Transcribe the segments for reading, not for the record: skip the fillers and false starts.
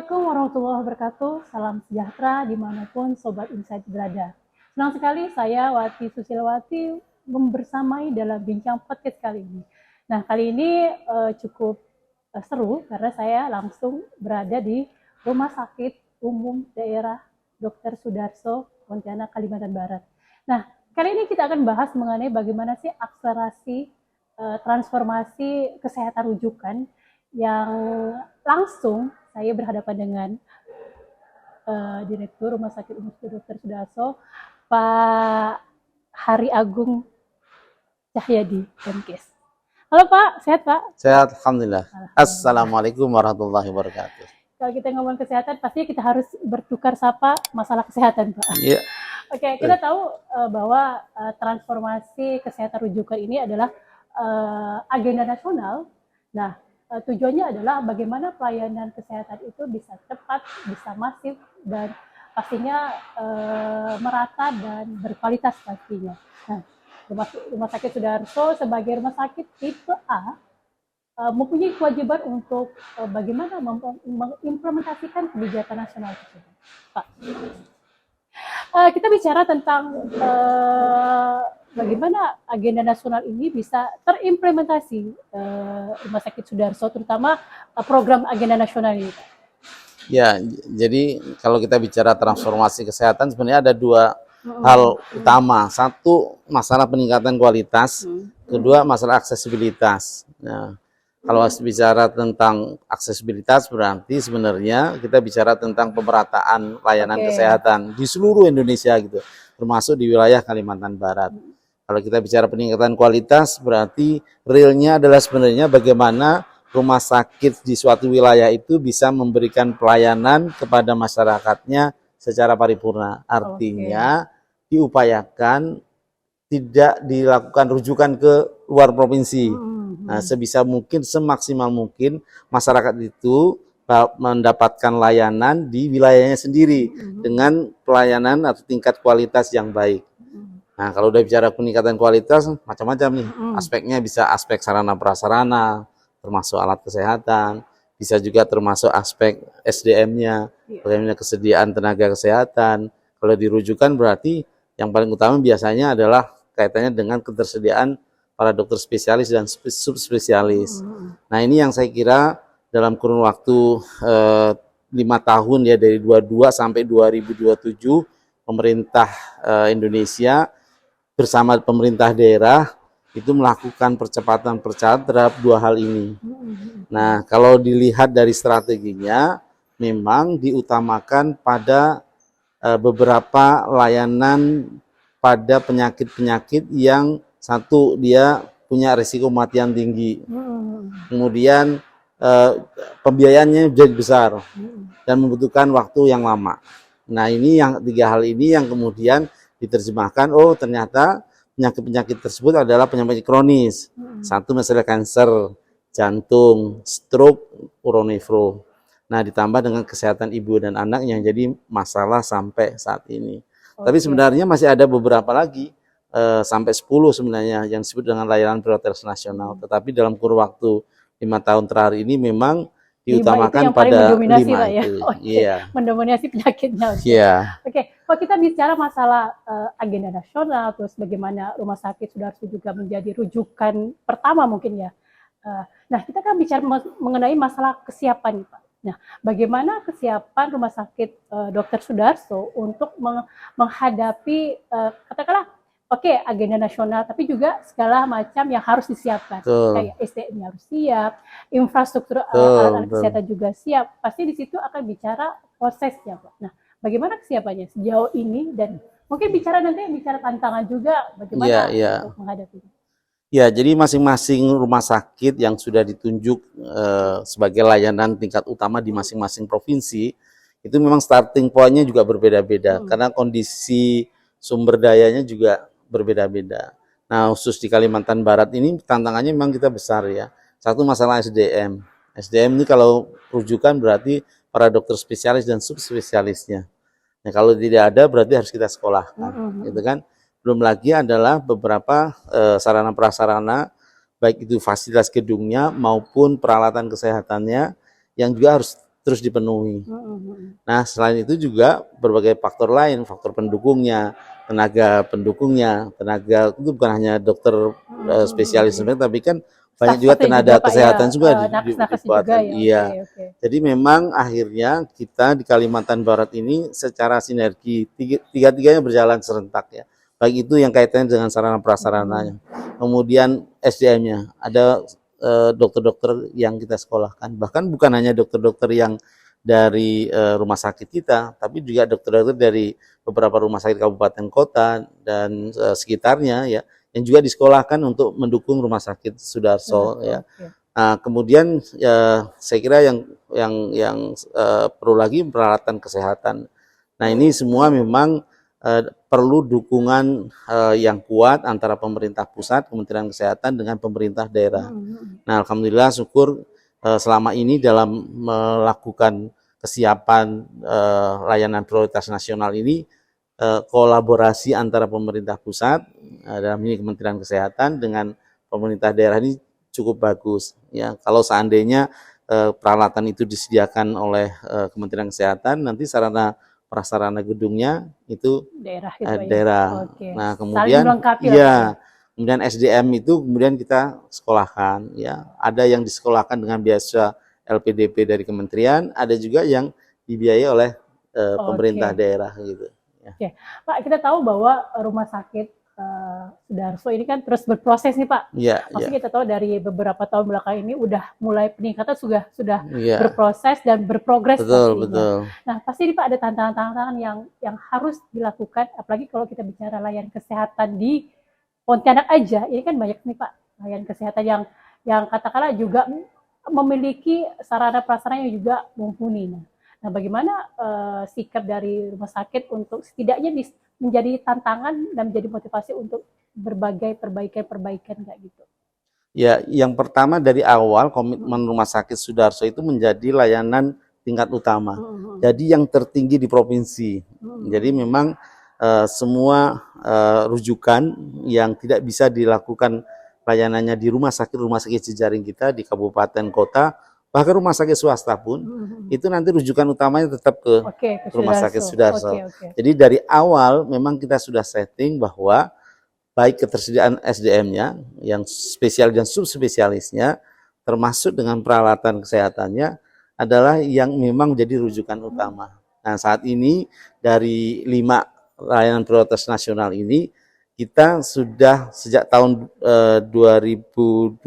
Assalamualaikum warahmatullahi wabarakatuh. Salam sejahtera dimanapun Sobat Insight berada. Senang sekali saya Wati Susilawati membersamai dalam bincang podcast kali ini. Nah, kali ini cukup seru karena saya langsung berada di Rumah Sakit Umum Daerah Dr. Sudarso, Pontianak, Kalimantan Barat. Nah, kali ini kita akan bahas mengenai bagaimana sih akselerasi transformasi kesehatan rujukan yang langsung saya berhadapan dengan Direktur Rumah Sakit Umum Dr. Sudarso, Pak Hari Agung Cahyadi, MKes. Halo Pak, sehat Pak? Sehat, Alhamdulillah. Assalamualaikum warahmatullahi wabarakatuh. Kalau kita ngomong kesehatan, pasti kita harus bertukar sapa masalah kesehatan Pak. Iya. Oke, kita tahu bahwa transformasi kesehatan rujukan ini adalah agenda nasional. Nah, tujuannya adalah bagaimana pelayanan kesehatan itu bisa cepat, bisa masif, dan pastinya merata dan berkualitas pastinya. Nah, Rumah Sakit Sudarso sebagai rumah sakit tipe A mempunyai kewajiban untuk bagaimana mengimplementasikan kebijakan nasional tersebut. Pak, kita bicara tentang bagaimana agenda nasional ini bisa terimplementasi Rumah Sakit Sudarso, terutama program agenda nasional ini. Ya, jadi kalau kita bicara transformasi kesehatan sebenarnya ada dua hal utama. Satu, masalah peningkatan kualitas. Kedua, masalah aksesibilitas. Nah, kalau bicara tentang aksesibilitas berarti sebenarnya kita bicara tentang pemerataan layanan kesehatan di seluruh Indonesia gitu, termasuk di wilayah Kalimantan Barat. Kalau kita bicara peningkatan kualitas berarti realnya adalah sebenarnya bagaimana rumah sakit di suatu wilayah itu bisa memberikan pelayanan kepada masyarakatnya secara paripurna. Artinya diupayakan tidak dilakukan rujukan ke luar provinsi. Nah, sebisa mungkin, semaksimal mungkin masyarakat itu mendapatkan layanan di wilayahnya sendiri dengan pelayanan atau tingkat kualitas yang baik. Nah, kalau udah bicara peningkatan kualitas, macam-macam nih. Aspeknya bisa aspek sarana prasarana, termasuk alat kesehatan, bisa juga termasuk aspek SDM-nya, bagaimana kesediaan tenaga kesehatan. Kalau dirujukan berarti yang paling utama biasanya adalah kaitannya dengan ketersediaan para dokter spesialis dan subspesialis. Nah, ini yang saya kira dalam kurun waktu 5 tahun ya, dari 22 sampai 2027 pemerintah Indonesia bersama pemerintah daerah itu melakukan percepatan terhadap dua hal ini. Nah, kalau dilihat dari strateginya memang diutamakan pada beberapa layanan pada penyakit-penyakit yang satu dia punya risiko kematian tinggi, kemudian pembiayaannya jadi besar dan membutuhkan waktu yang lama. Nah, ini yang tiga hal ini yang kemudian diterjemahkan, oh ternyata penyakit-penyakit tersebut adalah penyakit kronis. Satu misalnya kanker, jantung, stroke, uronefro. Nah, ditambah dengan kesehatan ibu dan anak yang jadi masalah sampai saat ini. Tapi sebenarnya masih ada beberapa lagi, sampai 10 sebenarnya yang disebut dengan layanan prioritas nasional. Tetapi dalam kurun waktu 5 tahun terakhir ini memang diutamakan pada 5 itu. Mendominasi penyakitnya. Kalau kita bicara masalah agenda nasional, terus bagaimana Rumah Sakit Sudarso juga menjadi rujukan pertama mungkin ya. Nah, kita kan bicara mengenai masalah kesiapan nih Pak. Nah, bagaimana kesiapan Rumah Sakit Dr. Sudarso untuk menghadapi katakanlah agenda nasional, tapi juga segala macam yang harus disiapkan. Kayak SDM-nya harus siap, infrastruktur alat kesehatan juga siap. Pasti di situ akan bicara prosesnya, Pak. Nah, bagaimana kesiapannya sejauh ini, dan mungkin bicara tantangan juga bagaimana untuk menghadapinya. Ya, jadi masing-masing rumah sakit yang sudah ditunjuk sebagai layanan tingkat utama di masing-masing provinsi, itu memang starting point-nya juga berbeda-beda, karena kondisi sumber dayanya juga berbeda-beda. Nah, khusus di Kalimantan Barat ini tantangannya memang kita besar ya. Satu, masalah SDM. SDM ini kalau rujukan berarti para dokter spesialis dan subspesialisnya. Nah, kalau tidak ada berarti harus kita sekolahkan, gitu kan. Belum lagi adalah beberapa sarana prasarana, baik itu fasilitas gedungnya maupun peralatan kesehatannya yang juga harus terus dipenuhi. Nah, selain itu juga berbagai faktor lain, faktor pendukungnya, tenaga pendukungnya, tenaga itu bukan hanya dokter spesialis, tapi kan banyak juga tenaga kesehatan juga dibuatkan. Iya. Jadi memang akhirnya kita di Kalimantan Barat ini secara sinergi tiga-tiganya berjalan serentak ya. Baik itu yang kaitannya dengan sarana prasarananya, kemudian SDM-nya, ada dokter-dokter yang kita sekolahkan, bahkan bukan hanya dokter-dokter yang dari rumah sakit kita, tapi juga dokter-dokter dari beberapa rumah sakit kabupaten kota dan sekitarnya ya, yang juga disekolahkan untuk mendukung rumah sakit Sudarso ya. Nah, kemudian saya kira yang perlu lagi peralatan kesehatan. Nah, ini semua memang perlu dukungan yang kuat antara pemerintah pusat, Kementerian Kesehatan dengan pemerintah daerah. Nah, alhamdulillah syukur selama ini dalam melakukan kesiapan layanan prioritas nasional ini, kolaborasi antara pemerintah pusat dalam ini Kementerian Kesehatan dengan pemerintah daerah ini cukup bagus ya. Kalau seandainya peralatan itu disediakan oleh Kementerian Kesehatan, nanti sarana prasarana gedungnya itu daerah. Nah, kemudian kemudian SDM itu kemudian kita sekolahkan ya. Ada yang disekolahkan dengan beasiswa LPDP dari kementerian, ada juga yang dibiayai oleh pemerintah daerah gitu. Ya. Pak, kita tahu bahwa rumah sakit Sudarso ini kan terus berproses nih Pak. Maksudnya kita tahu dari beberapa tahun belakang ini udah mulai peningkatan sudah berproses dan berprogres. Betul. Nah pasti nih Pak ada tantangan-tantangan yang harus dilakukan, apalagi kalau kita bicara layanan kesehatan di Pontianak aja, ini kan banyak nih Pak layanan kesehatan yang katakanlah juga memiliki sarana prasarana yang juga mumpuni. Nah, bagaimana sikap dari rumah sakit untuk setidaknya menjadi tantangan dan menjadi motivasi untuk berbagai perbaikan kayak gitu? Ya, yang pertama dari awal komitmen Rumah Sakit Sudarso itu menjadi layanan tingkat utama. Jadi yang tertinggi di provinsi. Jadi memang semua rujukan yang tidak bisa dilakukan layanannya di rumah sakit jejaring kita di kabupaten kota, bahkan rumah sakit swasta pun itu nanti rujukan utamanya tetap ke Rumah Sakit Sudarso. Jadi dari awal memang kita sudah setting bahwa baik ketersediaan SDM-nya yang spesial dan subspesialisnya, termasuk dengan peralatan kesehatannya adalah yang memang menjadi rujukan utama. Nah, saat ini dari 5 layanan prioritas nasional ini kita sudah sejak tahun 2024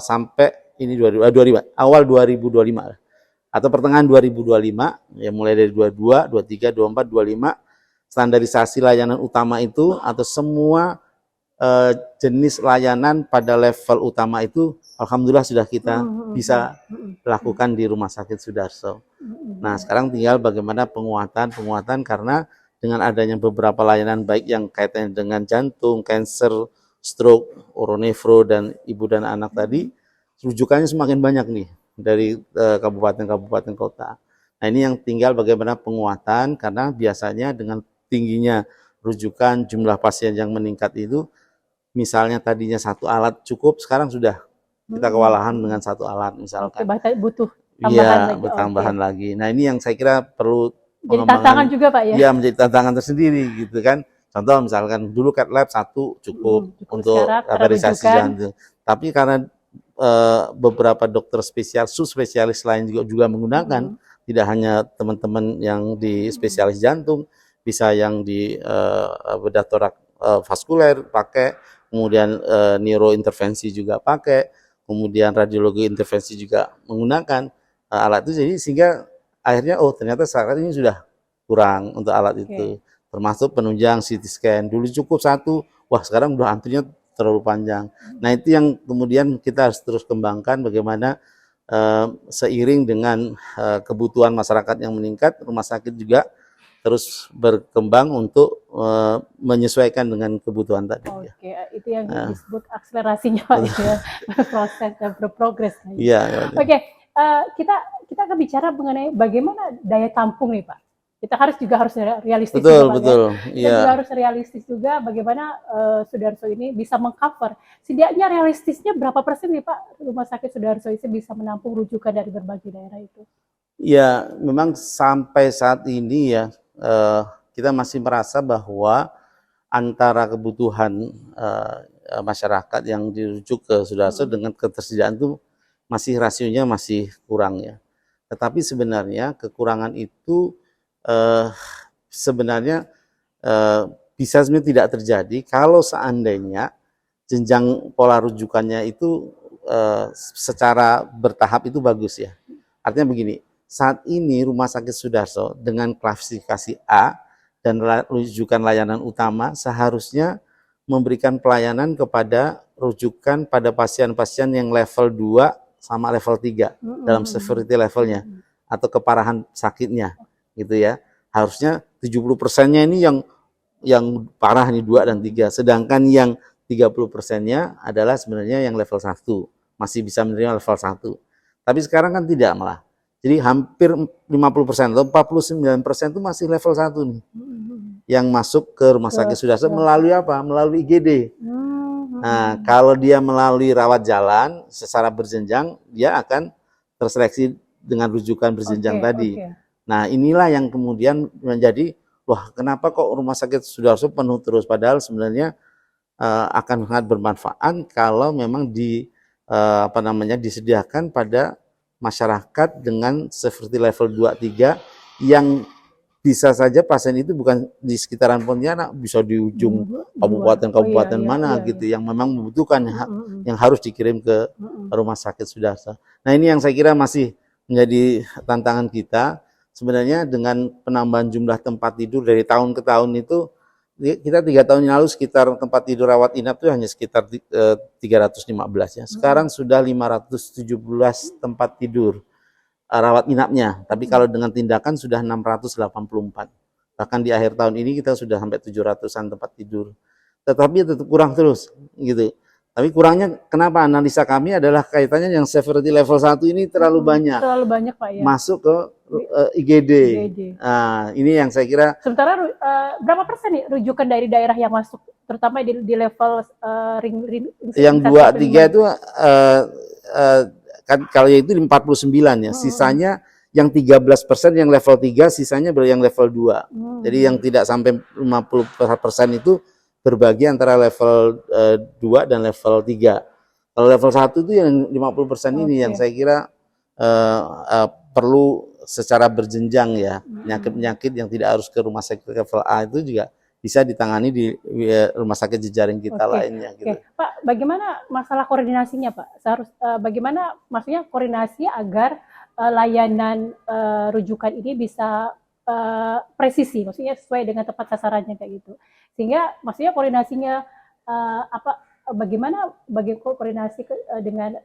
sampai ini awal 2025 atau pertengahan 2025 ya, mulai dari 22, 23, 24, 25 standarisasi layanan utama itu atau semua jenis layanan pada level utama itu alhamdulillah sudah kita bisa lakukan di Rumah Sakit Sudarso. Nah, sekarang tinggal bagaimana penguatan karena dengan adanya beberapa layanan baik yang kaitannya dengan jantung, kanker, stroke, uronefro dan ibu dan anak tadi, rujukannya semakin banyak nih dari kabupaten-kabupaten kota. Nah, ini yang tinggal bagaimana penguatan, karena biasanya dengan tingginya rujukan jumlah pasien yang meningkat itu, misalnya tadinya 1 alat cukup, sekarang sudah kita kewalahan dengan 1 alat misalkan. Butuh tambahan lagi. Tambahan lagi. Nah, ini yang saya kira perlu jadi tantangan juga Pak ya? Iya, menjadi tantangan tersendiri gitu kan. Contoh misalkan dulu cath lab 1 cukup untuk kategorisasi jantung. Tapi karena beberapa dokter subspesialis lain juga menggunakan, tidak hanya teman-teman yang di spesialis jantung, bisa yang di bedah torak vaskuler pakai, kemudian neurointervensi juga pakai, kemudian radiologi intervensi juga menggunakan alat itu. Jadi sehingga akhirnya ternyata saat ini sudah kurang untuk alat itu, termasuk penunjang CT scan. Dulu cukup 1, wah sekarang udah antrinya terlalu panjang. Nah, itu yang kemudian kita harus terus kembangkan bagaimana seiring dengan kebutuhan masyarakat yang meningkat, rumah sakit juga terus berkembang untuk menyesuaikan dengan kebutuhan tadi. Itu yang disebut akselerasinya Pak ya, proses dan berprogres. Kita akan bicara mengenai bagaimana daya tampung nih Pak. Kita harus realistis juga, Kita juga harus realistis juga bagaimana Sudarso ini bisa mengcover. Setidaknya realistisnya berapa persen nih Pak Rumah Sakit Sudarso ini bisa menampung rujukan dari berbagai daerah itu? Ya, memang sampai saat ini ya kita masih merasa bahwa antara kebutuhan masyarakat yang dirujuk ke Sudarso dengan ketersediaan itu masih rasionya masih kurang ya. Tetapi sebenarnya kekurangan itu sebenarnya bisa sebenarnya tidak terjadi kalau seandainya jenjang pola rujukannya itu secara bertahap itu bagus ya. Artinya begini, saat ini Rumah Sakit Sudarso dengan klasifikasi A dan rujukan layanan utama seharusnya memberikan pelayanan kepada rujukan pada pasien-pasien yang level 2 sama level 3 dalam severity levelnya atau keparahan sakitnya gitu ya. Harusnya 70%-nya ini yang parah nih 2 dan 3, sedangkan yang 30%-nya adalah sebenarnya yang level 1, masih bisa menerima level 1. Tapi sekarang kan tidak malah. Jadi hampir 50% atau 49% itu masih level 1 nih. Yang masuk ke Rumah Sakit Sudarso melalui apa? Melalui IGD. Nah, kalau dia melalui rawat jalan secara berjenjang, dia akan terseleksi dengan rujukan berjenjang tadi. Nah, inilah yang kemudian menjadi, wah, kenapa kok Rumah Sakit Sudarso penuh terus? Padahal sebenarnya akan sangat bermanfaat kalau memang disediakan pada masyarakat dengan severity level 2 3 yang bisa saja pasien itu bukan di sekitaran Pontianak, bisa di ujung kabupaten-kabupaten gitu yang memang membutuhkan yang harus dikirim ke Rumah Sakit Sudarso. Nah, ini yang saya kira masih menjadi tantangan kita. Sebenarnya dengan penambahan jumlah tempat tidur dari tahun ke tahun itu, kita 3 tahun yang lalu sekitar tempat tidur rawat inap itu hanya sekitar 315 ya. Sekarang sudah 517 tempat tidur rawat inapnya. Tapi kalau dengan tindakan sudah 684. Bahkan di akhir tahun ini kita sudah sampai 700-an tempat tidur. Tetapi tetap kurang terus gitu. Tapi kurangnya kenapa? Analisa kami adalah kaitannya yang severity level 1 ini terlalu banyak. Terlalu banyak, Pak, ya. Masuk ke IGD. Nah, ini yang saya kira. Sementara berapa persen nih rujukan dari daerah yang masuk, terutama di level ring yang 2 3 itu kan kalau itu 49 ya. Sisanya yang 13% yang level 3, sisanya yang level 2. Jadi yang tidak sampai 50% itu berbagi antara level 2 dan level 3. Kalau level 1 itu yang 50% ini yang saya kira perlu secara berjenjang ya. Penyakit-penyakit yang tidak harus ke rumah sakit level A itu juga bisa ditangani di rumah sakit jejaring kita lainnya. Gitu. Pak, bagaimana masalah koordinasinya, Pak? Bagaimana maksudnya koordinasi agar layanan rujukan ini bisa presisi, maksudnya sesuai dengan tepat sasarannya kayak gitu. Sehingga maksudnya koordinasinya bagaimana koordinasi dengan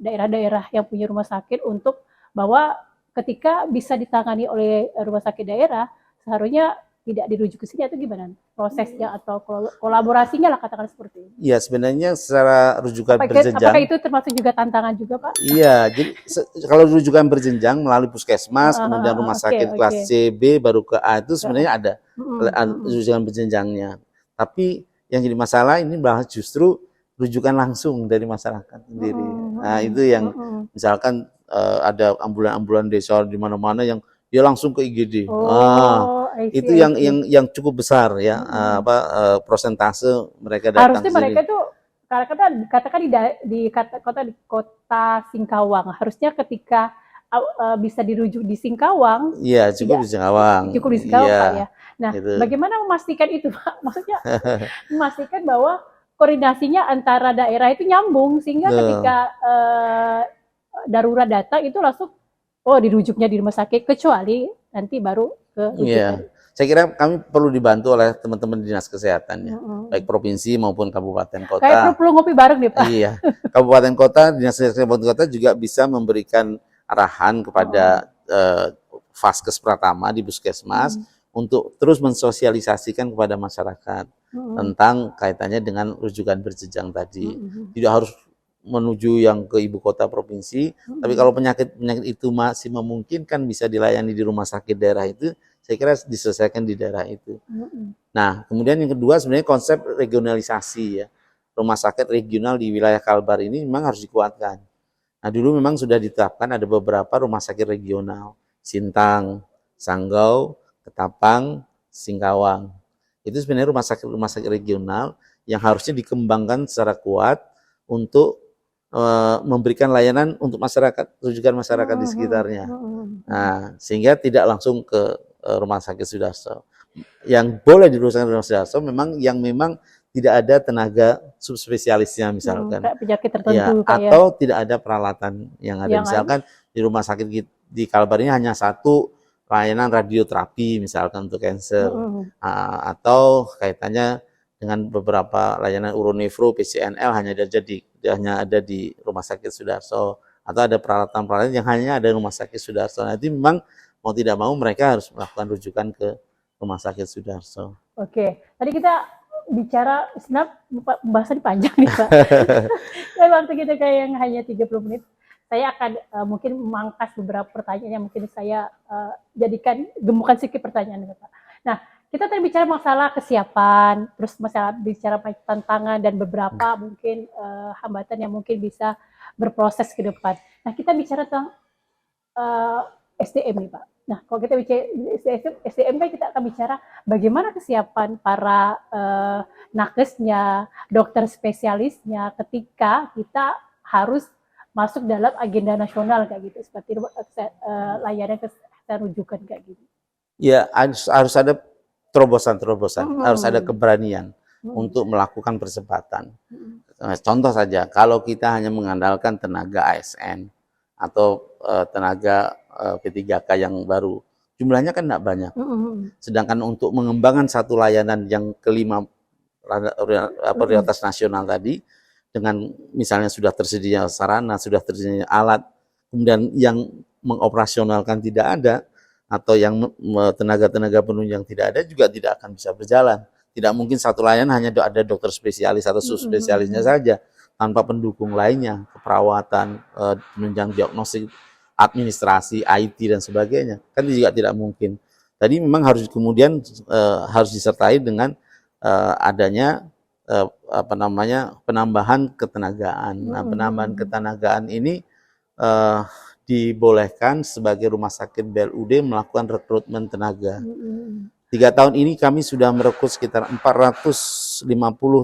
daerah-daerah yang punya rumah sakit untuk bahwa ketika bisa ditangani oleh rumah sakit daerah seharusnya tidak dirujuk ke sini, atau gimana prosesnya atau kolaborasinya lah, katakan seperti itu. Iya, sebenarnya secara rujukan berjenjang. Apakah itu termasuk juga tantangan juga, Pak? Iya, jadi kalau rujukan berjenjang melalui puskesmas, kemudian rumah sakit kelas C, B, baru ke A itu sebenarnya ada rujukan berjenjangnya. Tapi yang jadi masalah ini bahwa justru rujukan langsung dari masyarakat sendiri. Nah, itu yang misalkan ada ambulan-ambulan desa di mana-mana yang dia langsung ke IGD. Itu yang cukup besar ya, prosentase mereka datang. Harusnya mereka itu katakan di kota Singkawang, harusnya ketika bisa dirujuk di Singkawang. Iya, cukup di Singkawang. Cukup di Singkawang, Pak, ya. Nah, bagaimana memastikan itu, Pak? Maksudnya memastikan bahwa koordinasinya antara daerah itu nyambung sehingga ketika darurat datang itu langsung dirujuknya di rumah sakit, kecuali nanti baru ke rujukan. Saya kira kami perlu dibantu oleh teman-teman dinas kesehatan ya, baik provinsi maupun kabupaten kota. Kayak perlu ngopi bareng deh, Pak. Iya, kabupaten kota, dinas kesehatan kabupaten kota juga bisa memberikan arahan kepada Vaskes Pratama di puskesmas untuk terus mensosialisasikan kepada masyarakat tentang kaitannya dengan rujukan berjenjang tadi. Tidak harus menuju yang ke ibu kota provinsi, tapi kalau penyakit itu masih memungkinkan bisa dilayani di rumah sakit daerah itu, saya kira diselesaikan di daerah itu. Nah, kemudian yang kedua sebenarnya konsep regionalisasi ya. Rumah sakit regional di wilayah Kalbar ini memang harus dikuatkan. Nah, Nah, dulu memang sudah ditetapkan ada beberapa rumah sakit regional, Sintang, Sanggau, Ketapang, Singkawang. Itu sebenarnya rumah sakit regional yang harusnya dikembangkan secara kuat untuk memberikan layanan untuk masyarakat, rujukan masyarakat di sekitarnya. Nah, sehingga tidak langsung ke rumah sakit Sudarso. Yang boleh di rumah sakit Sudarso memang yang memang tidak ada tenaga subspesialisnya misalkan, penyakit tertentu, atau tidak ada peralatan yang ada. Misalkan di rumah sakit di Kalbar ini hanya satu layanan radioterapi misalkan untuk kanker, atau kaitannya dengan beberapa layanan uronefro, PCNL hanya ada di rumah sakit Sudarso, atau ada peralatan-peralatan yang hanya ada di rumah sakit Sudarso. Nanti memang mau tidak mau mereka harus melakukan rujukan ke rumah sakit Sudarso. Oke, tadi kita bicara, sebenarnya pembahasan panjang nih Pak. Dan waktu kita kayak yang hanya 30 menit, saya akan mungkin memangkas beberapa pertanyaan yang mungkin saya jadikan gemukan sedikit pertanyaan Pak. Nah, kita tadi bicara masalah kesiapan, terus masalah bicara tantangan dan beberapa mungkin hambatan yang mungkin bisa berproses ke depan. Nah, kita bicara tentang SDM nih Pak. Nah, kalau kita bicara SDM kan kita akan bicara bagaimana kesiapan para nakesnya, dokter spesialisnya ketika kita harus masuk dalam agenda nasional kayak gitu, seperti layanan kesehatan rujukan kayak gitu. Ya, harus ada terobosan-terobosan, harus ada keberanian untuk melakukan percepatan. Contoh saja, kalau kita hanya mengandalkan tenaga ASN atau tenaga P3K yang baru, jumlahnya kan tidak banyak. Sedangkan untuk mengembangkan satu layanan yang kelima prioritas nasional tadi, dengan misalnya sudah tersedia sarana, sudah tersedia alat, kemudian yang mengoperasionalkan tidak ada, atau yang tenaga-tenaga penunjang tidak ada, juga tidak akan bisa berjalan. Tidak mungkin satu layanan hanya ada dokter spesialis atau subspesialisnya saja, tanpa pendukung lainnya, keperawatan, penunjang diagnostik, administrasi, IT dan sebagainya, kan juga tidak mungkin. Tadi memang harus kemudian harus disertai dengan adanya penambahan ketenagaan. Nah, penambahan ketenagaan ini dibolehkan sebagai rumah sakit BLUD melakukan rekrutmen tenaga. 3 tahun ini kami sudah merekrut sekitar 450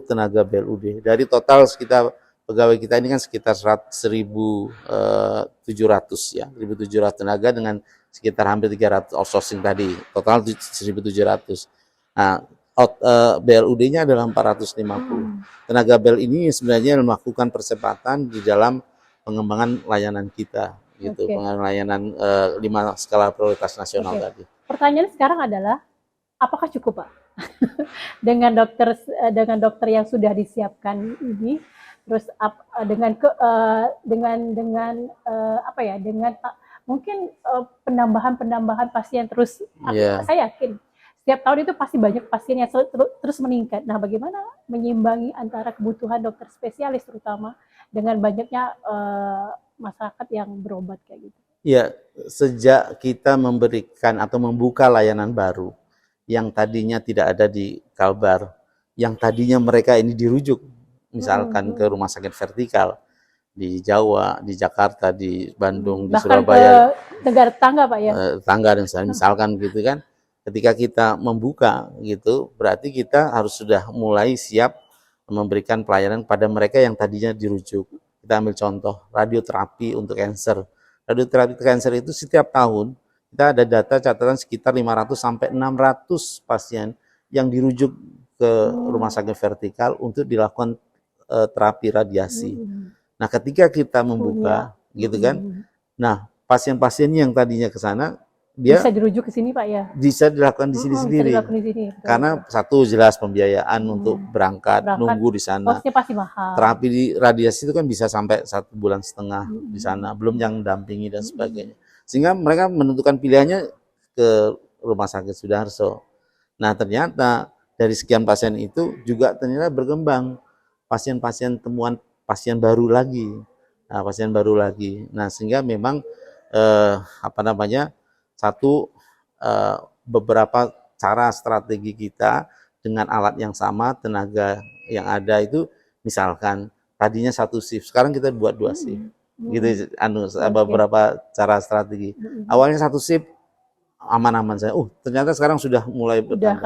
tenaga BLUD. Dari total sekitar pegawai kita ini kan sekitar 1.700 ya, 1.700 tenaga dengan sekitar hampir 300 outsourcing tadi, total 1.700. Nah, BLUD-nya adalah 450. Tenaga BEL ini sebenarnya melakukan percepatan di dalam pengembangan layanan kita, gitu, pengembangan layanan 5 skala prioritas nasional tadi. Pertanyaan sekarang adalah, apakah cukup Pak dengan dokter yang sudah disiapkan ini, terus dengan mungkin penambahan pasien terus, saya yakin setiap tahun itu pasti banyak pasien yang terus meningkat. Nah, bagaimana menyimbangi antara kebutuhan dokter spesialis terutama dengan banyaknya masyarakat yang berobat kayak gitu? Ya, sejak kita memberikan atau membuka layanan baru yang tadinya tidak ada di Kalbar, yang tadinya mereka ini dirujuk misalkan ke rumah sakit vertikal di Jawa, di Jakarta, di Bandung, di Surabaya, ke negara tetangga Pak ya, tetangga misalkan gitu kan. Ketika kita membuka gitu, berarti kita harus sudah mulai siap memberikan pelayanan pada mereka yang tadinya dirujuk. Kita ambil contoh radioterapi untuk kanker. Radioterapi kanker itu setiap tahun kita ada data catatan sekitar 500 sampai 600 pasien yang dirujuk ke rumah sakit vertikal untuk dilakukan terapi radiasi. Nah, ketika kita membuka gitu kan, nah pasien-pasien yang tadinya ke sana dia bisa dirujuk ke sini Pak ya? Bisa dilakukan di sini sendiri. Karena satu jelas pembiayaan untuk berangkat, nunggu di sana. Kosnya pasti mahal. Terapi di radiasi itu kan bisa sampai 1,5 bulan di sana, belum yang dampingi dan sebagainya. Sehingga mereka menentukan pilihannya ke rumah sakit Sudarso. Nah, ternyata dari sekian pasien itu juga ternyata berkembang pasien-pasien temuan pasien baru lagi. Nah, pasien baru lagi. Nah, sehingga memang beberapa cara strategi kita dengan alat yang sama, tenaga yang ada itu, misalkan tadinya 1 shift, sekarang kita buat 2 shift. gitu beberapa cara strategi. Awalnya satu shift aman-aman saya. Ternyata sekarang sudah mulai sudah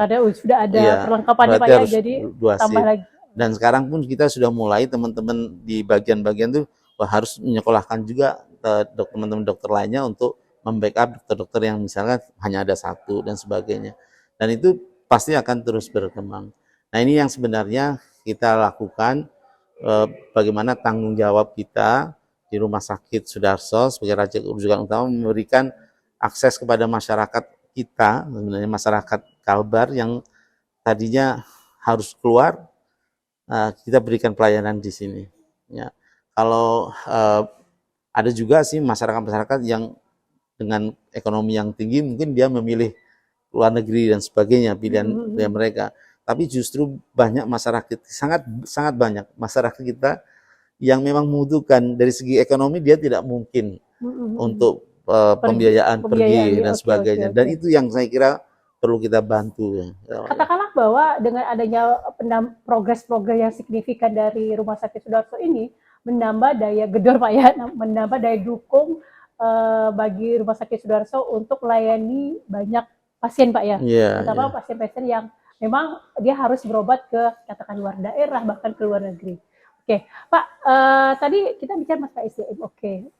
ada perlengkapannya Pak ya, jadi tambah lagi. Dan sekarang pun kita sudah mulai teman-teman di bagian-bagian itu harus menyekolahkan juga teman-teman dokter lainnya untuk membackup dokter-dokter yang misalnya hanya ada satu dan sebagainya. Dan itu pasti akan terus berkembang. Nah, ini yang sebenarnya kita lakukan, bagaimana tanggung jawab kita di Rumah Sakit Sudarso sebagai raja rujukan utama memberikan akses kepada masyarakat kita, sebenarnya masyarakat Kalbar yang tadinya harus keluar, kita berikan pelayanan di sini. Ya, kalau ada juga sih masyarakat yang dengan ekonomi yang tinggi mungkin dia memilih luar negeri dan sebagainya, pilihan mereka. Tapi justru banyak masyarakat, sangat banyak masyarakat kita yang memang membutuhkan dari segi ekonomi, dia tidak mungkin untuk pembiayaan pergi dan sebagainya. Dan itu yang saya kira perlu kita bantu. Katakanlah bahwa dengan adanya progres-progres yang signifikan dari Rumah Sakit Sudarso ini menambah daya gedor Pak ya, menambah daya dukung bagi Rumah Sakit Sudarso untuk melayani banyak pasien Pak ya, terutama pasien-pasien yang memang dia harus berobat ke katakan luar daerah bahkan ke luar negeri. Oke, Pak, tadi kita bicara masalah SDM. Oke,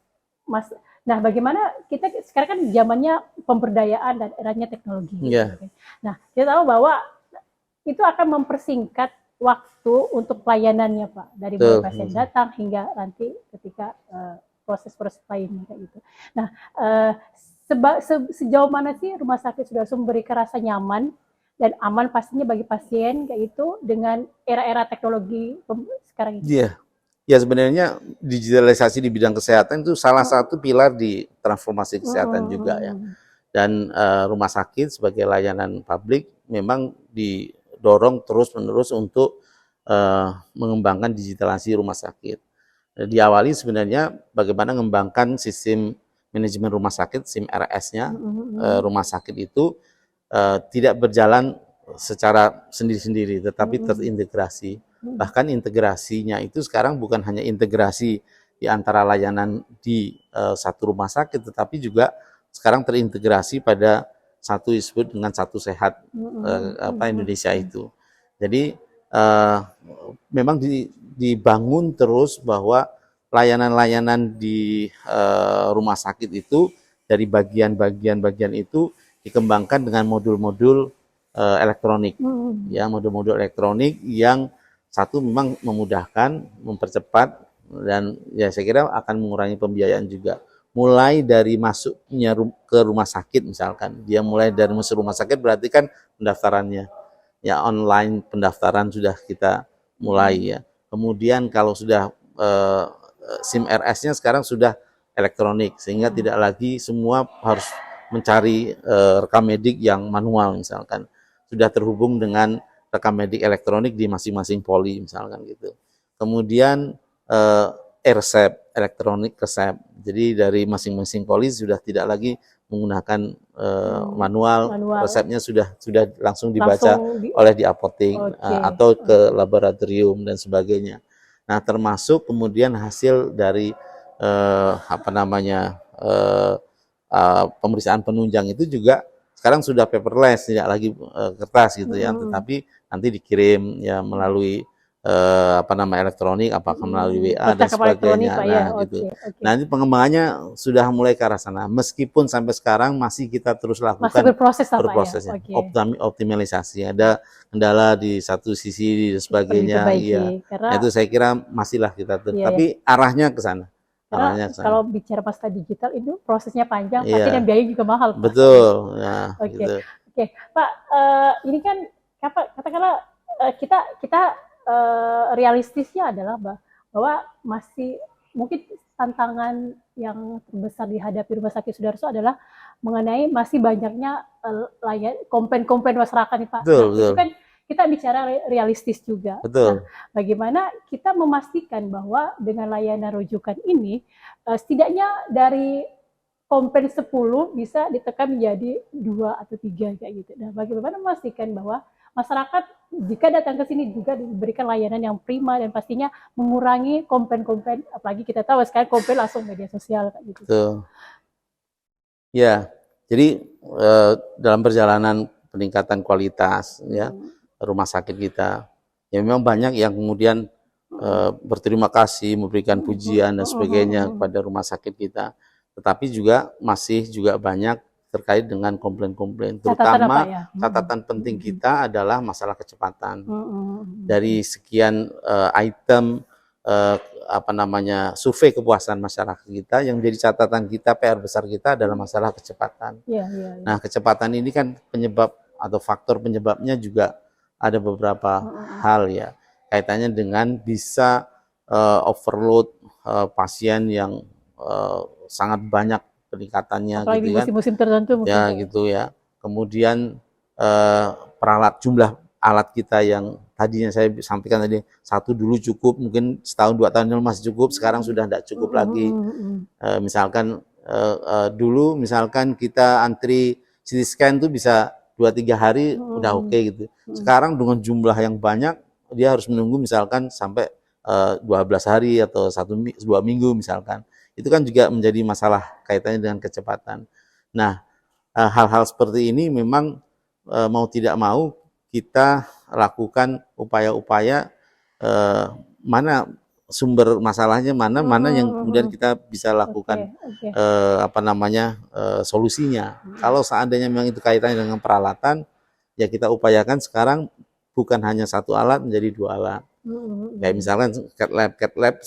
Mas. Nah, bagaimana kita sekarang kan zamannya pemberdayaan dan eranya teknologi. Nah, kita tahu bahwa itu akan mempersingkat waktu untuk pelayanannya, Pak, dari mulai pasien datang hingga nanti ketika proses-proses lainnya kayak gitu. Nah, sejauh mana sih Rumah Sakit Sudarso memberikan rasa nyaman dan aman pastinya bagi pasien kayak itu dengan era-era teknologi sekarang ini? Ya, sebenarnya digitalisasi di bidang kesehatan itu salah satu pilar di transformasi kesehatan juga ya. Dan rumah sakit sebagai layanan publik memang didorong terus-menerus untuk mengembangkan digitalisasi rumah sakit. Diawali sebenarnya bagaimana mengembangkan sistem manajemen rumah sakit, SIM RS-nya. Rumah sakit itu tidak berjalan secara sendiri-sendiri, tetapi terintegrasi. Bahkan integrasinya itu sekarang bukan hanya integrasi di antara layanan di satu rumah sakit, tetapi juga sekarang terintegrasi pada satu disebut dengan satu sehat Indonesia itu. Jadi memang dibangun terus bahwa layanan-layanan di rumah sakit itu dari bagian-bagian itu dikembangkan dengan modul-modul elektronik, ya, modul-modul elektronik yang satu memang memudahkan, mempercepat, dan ya saya kira akan mengurangi pembiayaan juga. Mulai dari masuknya ke rumah sakit misalkan, dia mulai dari masuk rumah sakit berarti kan pendaftarannya, ya online pendaftaran sudah kita mulai ya. Kemudian kalau sudah SIM RS-nya sekarang sudah elektronik, sehingga tidak lagi semua harus mencari rekam medik yang manual misalkan. Sudah terhubung dengan rekam medik elektronik di masing-masing poli misalkan gitu. Kemudian e-resep, elektronik resep. Jadi dari masing-masing poli sudah tidak lagi menggunakan manual, resepnya sudah langsung dibaca oleh di apotek atau ke laboratorium dan sebagainya. Nah, termasuk kemudian hasil dari pemeriksaan penunjang itu juga sekarang sudah paperless, tidak lagi kertas gitu ya, tetapi nanti dikirim ya melalui elektronik, apakah melalui WA dan sebagainya. Gitu. Nah, ini pengembangannya sudah mulai ke arah sana. Meskipun sampai sekarang masih kita terus lakukan berprosesnya. Optimalisasi. Ada kendala di satu sisi dan sebagainya. Nah, itu saya kira masihlah kita tapi arahnya ke sana. Karena kalau bicara pasca digital itu prosesnya panjang, pasti dan biaya juga mahal. Pak. Betul. Ya, Oke, Pak, ini kan katakanlah kita realistisnya adalah bahwa masih mungkin tantangan yang terbesar dihadapi Rumah Sakit Sudarso adalah mengenai masih banyaknya komplain masyarakat nih Pak. Betul. Itu kan kita bicara realistis juga. Betul. Nah, bagaimana kita memastikan bahwa dengan layanan rujukan ini setidaknya dari komplain 10 bisa ditekan menjadi 2 atau 3 kayak gitu. Nah, bagaimana memastikan bahwa masyarakat jika datang ke sini juga diberikan layanan yang prima dan pastinya mengurangi komplain-komplain, apalagi kita tahu sekarang komplain langsung media sosial kayak gitu. Ya, jadi dalam perjalanan peningkatan kualitas ya rumah sakit kita, ya memang banyak yang kemudian berterima kasih, memberikan pujian dan sebagainya kepada rumah sakit kita. Tetapi juga masih juga banyak terkait dengan komplain-komplain, terutama catatan penting kita adalah masalah kecepatan. Dari sekian item survei kepuasan masyarakat kita, yang menjadi catatan kita, PR besar kita adalah masalah kecepatan. Nah, kecepatan ini kan penyebab atau faktor penyebabnya juga ada beberapa hal ya, kaitannya dengan bisa overload pasien yang sangat banyak peningkatannya, apalagi gitu kan, musim-musim tertentu mungkin ya gitu ya. Kemudian jumlah alat kita yang tadinya saya sampaikan tadi, satu dulu cukup, mungkin setahun 2 tahun yang masih cukup, sekarang sudah tidak cukup lagi. Misalkan dulu misalkan kita antri CT scan itu bisa 2-3 hari udah oke gitu. Sekarang dengan jumlah yang banyak dia harus menunggu misalkan sampai 12 hari atau 1-2 minggu misalkan. Itu kan juga menjadi masalah kaitannya dengan kecepatan. Nah, hal-hal seperti ini memang mau tidak mau kita lakukan upaya-upaya mana sumber masalahnya, mana yang kemudian kita bisa lakukan solusinya. Kalau seandainya memang itu kaitannya dengan peralatan, ya kita upayakan sekarang bukan hanya satu alat menjadi 2 alat. Kayak misalkan cat lab 1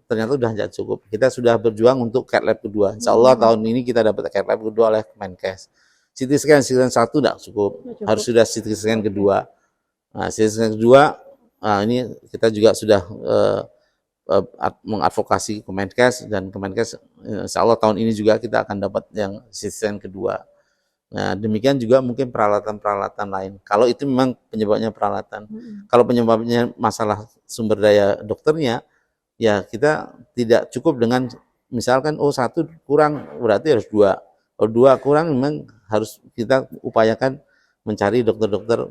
ternyata sudah tidak cukup. Kita sudah berjuang untuk cat lab kedua. Insya Allah tahun ini kita dapat cat lab kedua oleh Kemenkes. CT scan 1 tidak cukup, harus sudah CT scan kedua. Nah, CT scan kedua, ini kita juga sudah mengadvokasi Kemenkes, dan Kemenkes insya Allah tahun ini juga kita akan dapat yang CT scan kedua. Nah, demikian juga mungkin peralatan-peralatan lain. Kalau itu memang penyebabnya peralatan. Kalau penyebabnya masalah sumber daya dokternya, ya kita tidak cukup dengan misalkan 1 kurang berarti harus 2. Kalau 2 kurang memang harus kita upayakan mencari dokter-dokter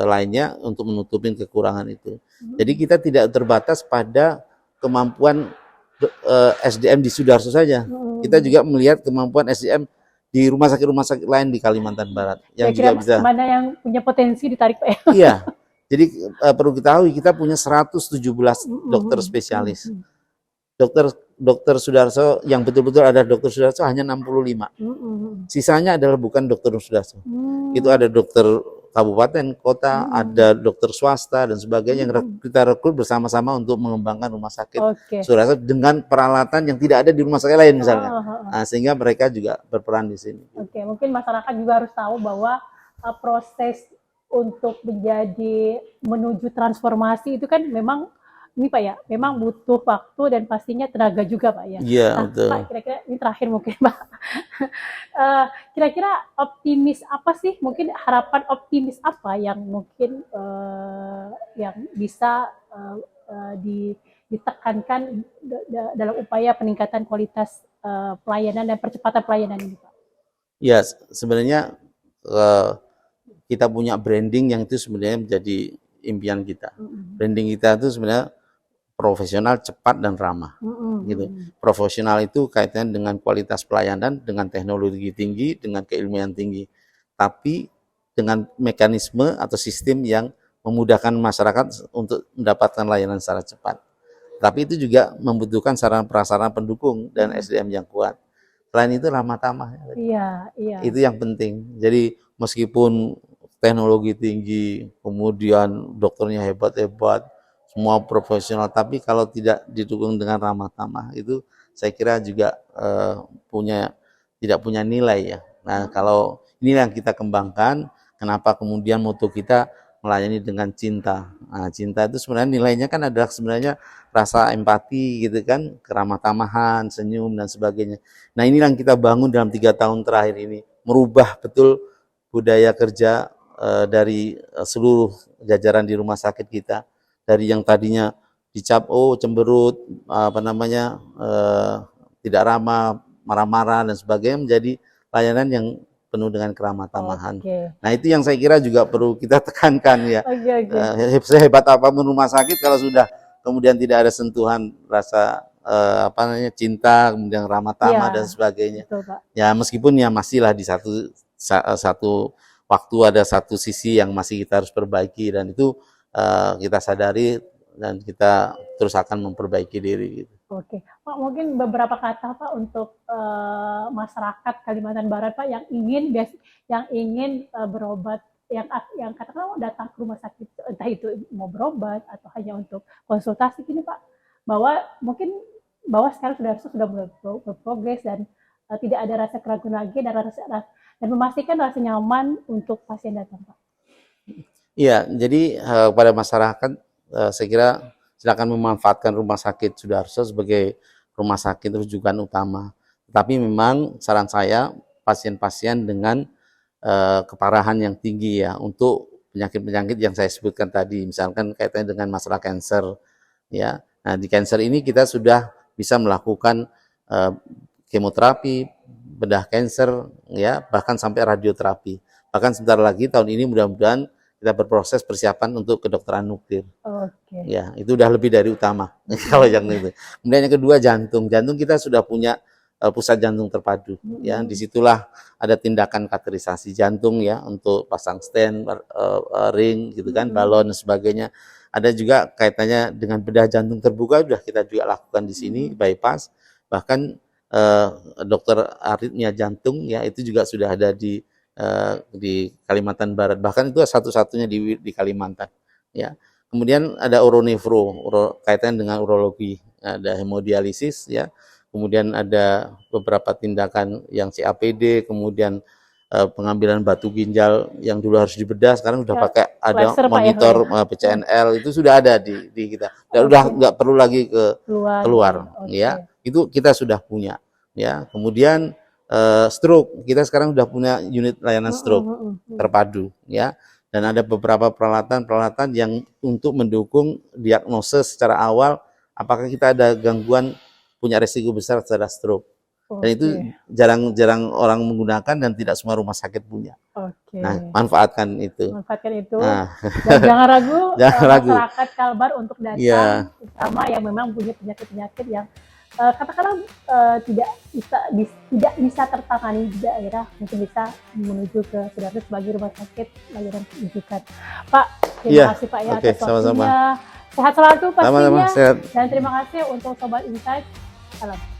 lainnya untuk menutupin kekurangan itu. Jadi kita tidak terbatas pada kemampuan SDM di Sudarso saja. Kita juga melihat kemampuan SDM di rumah sakit lain di Kalimantan Barat yang juga bisa. Mana yang punya potensi ditarik Pak? Iya. Jadi perlu ketahui kita punya 117 dokter spesialis. Dokter Sudarso yang betul-betul ada dokter Sudarso hanya 65. Sisanya adalah bukan dokter Sudarso. Itu ada dokter kabupaten, kota, ada dokter swasta dan sebagainya yang kita rekrut bersama-sama untuk mengembangkan rumah sakit Sudarso dengan peralatan yang tidak ada di rumah sakit lain misalnya. Nah, sehingga mereka juga berperan di sini. Mungkin masyarakat juga harus tahu bahwa proses untuk menuju transformasi itu kan memang ini Pak ya, memang butuh waktu dan pastinya tenaga juga Pak ya. Iya, betul. Pak, kira-kira ini terakhir mungkin Pak. Kira-kira optimis apa sih, mungkin harapan optimis apa yang mungkin yang bisa ditekankan dalam upaya peningkatan kualitas pelayanan dan percepatan pelayanan ini Pak? Ya, sebenarnya kita punya branding yang itu sebenarnya menjadi impian kita. Branding kita itu sebenarnya profesional, cepat, dan ramah. Gitu. Profesional itu kaitannya dengan kualitas pelayanan, dengan teknologi tinggi, dengan keilmuan tinggi. Tapi dengan mekanisme atau sistem yang memudahkan masyarakat untuk mendapatkan layanan secara cepat. Tapi itu juga membutuhkan sarana-prasarana pendukung dan SDM yang kuat. Selain itu ramah tamah. Iya. Itu yang penting. Jadi meskipun teknologi tinggi, kemudian dokternya hebat-hebat, semua profesional, tapi kalau tidak didukung dengan ramah tamah, itu saya kira juga tidak punya nilai ya. Nah, kalau inilah yang kita kembangkan, kenapa kemudian moto kita melayani dengan cinta. Nah, cinta itu sebenarnya nilainya kan adalah sebenarnya rasa empati gitu kan, keramah tamahan, senyum dan sebagainya. Nah, inilah yang kita bangun dalam 3 tahun terakhir ini, merubah betul budaya kerja dari seluruh jajaran di rumah sakit kita. Dari yang tadinya dicap cemberut, tidak ramah, marah-marah dan sebagainya, menjadi layanan yang penuh dengan keramah tamahan. Oke. Nah itu yang saya kira juga perlu kita tekankan ya. Oke. Sehebat apapun rumah sakit, kalau sudah kemudian tidak ada sentuhan rasa apa namanya, cinta, kemudian ramah tamah dan sebagainya. Betul, Pak. Ya, meskipun ya masihlah di satu waktu ada satu sisi yang masih kita harus perbaiki, dan itu kita sadari dan kita terus akan memperbaiki diri gitu. Oke, Pak, mungkin beberapa kata Pak untuk masyarakat Kalimantan Barat Pak yang ingin berobat, yang katakanlah datang ke rumah sakit, entah itu mau berobat atau hanya untuk konsultasi gini Pak, bahwa sekarang sudah berprogres dan tidak ada rasa keraguan lagi dan memastikan rasa nyaman untuk pasien datang Pak. Iya, jadi pada masyarakat saya kira silakan memanfaatkan Rumah Sakit Sudarso sebagai rumah sakit rujukan utama. Tapi memang saran saya, pasien-pasien dengan keparahan yang tinggi ya, untuk penyakit-penyakit yang saya sebutkan tadi, misalkan kaitannya dengan masalah kanker ya. Nah, di kanker ini kita sudah bisa melakukan kemoterapi, bedah kanker ya, bahkan sampai radioterapi. Bahkan sebentar lagi tahun ini mudah-mudahan kita berproses persiapan untuk kedokteran nuklir. Oke. Ya, itu udah lebih dari utama kalau yang itu. Kemudian yang kedua jantung. Jantung kita sudah punya pusat jantung terpadu. Ya, disitulah ada tindakan kateterisasi jantung ya, untuk pasang stent, ring gitu kan, balon dan sebagainya. Ada juga kaitannya dengan bedah jantung terbuka, sudah kita juga lakukan di sini, bypass. Bahkan dokter aritmia jantung ya, itu juga sudah ada di Kalimantan Barat, bahkan itu satu-satunya di Kalimantan ya. Kemudian ada uronefro, kaitan dengan urologi, ada hemodialisis ya, kemudian ada beberapa tindakan yang CAPD, kemudian pengambilan batu ginjal yang dulu harus dibedah, sekarang sudah pakai ada monitor PCNL, itu sudah ada di kita, udah nggak perlu lagi keluar ya, itu kita sudah punya ya. Kemudian stroke, kita sekarang sudah punya unit layanan stroke terpadu ya, dan ada beberapa peralatan yang untuk mendukung diagnosis secara awal apakah kita ada gangguan, punya resiko besar terhadap stroke. Dan itu jarang orang menggunakan dan tidak semua rumah sakit punya. Nah, manfaatkan itu. Nah. Dan jangan ragu, masyarakat Kalbar untuk datang, terutama yang memang punya penyakit-penyakit yang katakanlah tidak bisa tertangani di daerah, mungkin bisa menuju ke Sudarso sebagai rumah sakit layanan rujukan. Pak, terima kasih Pak ya atas waktunya. Sehat selalu pastinya. Dan terima kasih untuk Sobat Insight. Salam.